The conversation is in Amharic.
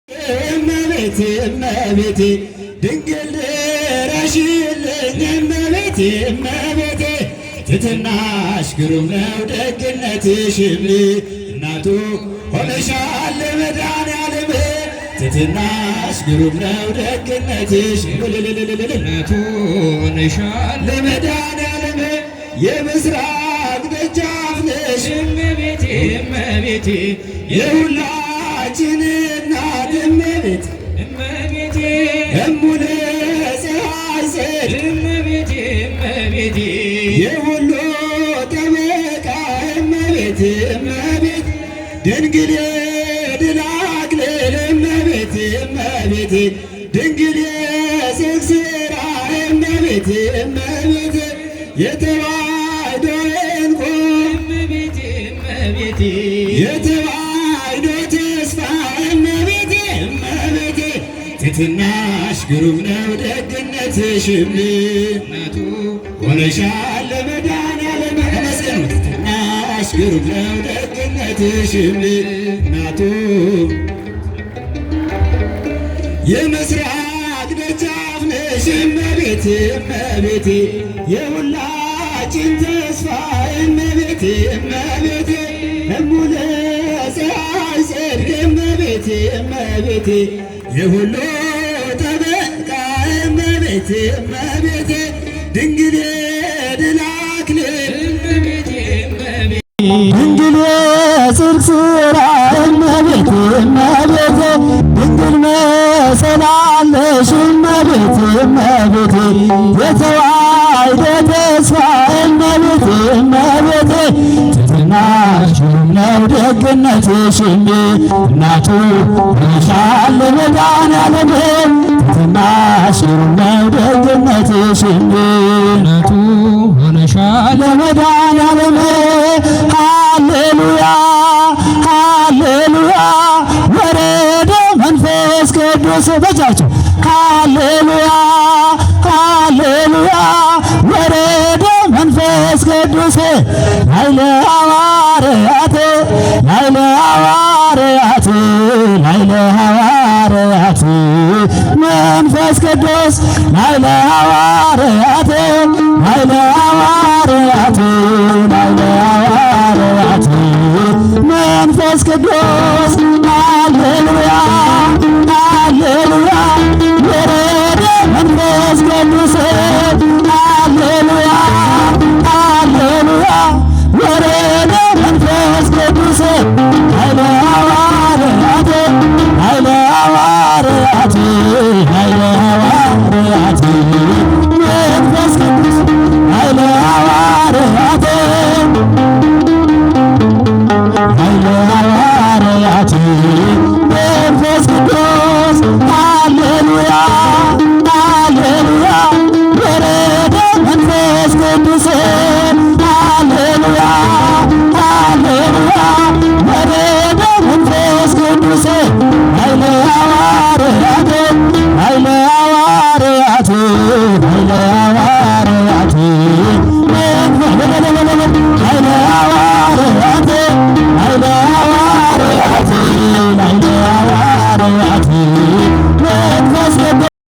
እመቤቴ እመቤቴ ድንግል ድረሽልኝ እመቤቴ እመቤቴ ትሕትናሽ ግሩም ነው ደግነትሽም እናቱ ሆነሻል ለመድኃኔዓለም ትሕትናሽ ግሩም ነው ደግነትሽ እናቱ ሆነሻል ለመድኃኔዓለም የምስራቅ ደጃፍ ነሽ እመቤቴ እመቤቴ የሁላችን እናት እመቤቴ እመቤቴ እሙለ ፀሐይ ጽድቅ እመቤቴ እመቤቴ የሁሉ ጠበቃ እመቤቴ እመቤቴ ድንግል የድል አክሊል እመቤቴ እመቤቴ ድንግል የጽድቅ ሥራ እመቤቴ እመቤቴ የተዋሕዶ ዕንቁ እመቤቴ እመቤቴ የተዋሕዶ ተስፋ እመቤቴ እመቤቴ ትሕትናሽ ግሩም ነው ደግነትሽም እናቱ ሆነሻል ለመድኃኔዓለም ተመስገኑ ትሕትናሽ ግሩም ነው ደግነትሽም እናቱ የምስራቅ ደጃፍ ነሽ እመቤቴ እመቤቴ የሁላችን ተስፋ እመቤቴ እመቤቴ እሙለ ፀሐይ ጽድቅ እመቤቴ እመቤቴ የሁሉ ጠበቃ እመቤቴ እመቤቴ ድንግል የድል አክሊል እመቤቴ እመቤቴ ድንግል የጽድቅ ሥራ እመቤቴ እመቤቴ ድንግል መሰላል ነሽ እመቤቴ እመቤቴ የተዋሕዶ ተስፋ እመቤቴ እመቤቴ ትሕትናሽ ግሩም ነው ደግነትሽም እናቱ ሆነሻል ለመድኃኔዓለም ትሕትናሽ ግሩም ነው ደግነትሽም እናቱ ሆነሻል ለመድኃኔዓለም ሃሌሉያ ሃሌሉያ ወረደ መንፈስ ቅዱስ በጃቸው ሃሌሉያ ሃሌሉያ ወረደ መንፈስ ቅዱስ ኃይለ ሐዋርያት ኃይለ ሐዋርያት ኃይለ ሐዋርያት መንፈስ ቅዱስ ኃይለ ሐዋርያት ኃይለ ሐዋርያት ኃይለ ሐዋርያት መንፈስ ቅዱስ ሃሌሉያ ሃሌሉያ ወረደ መንፈስ ቅዱስ ሃሌሉያ ሃሌሉያ ወረደ መንፈስ ቅዱስ ኃይለ ሐዋርያት ኃይለ ሐዋርያት ኃይለ ሐዋርያት መንፈስ ቅዱስ ኃይለ ሐዋርያት ኃይለ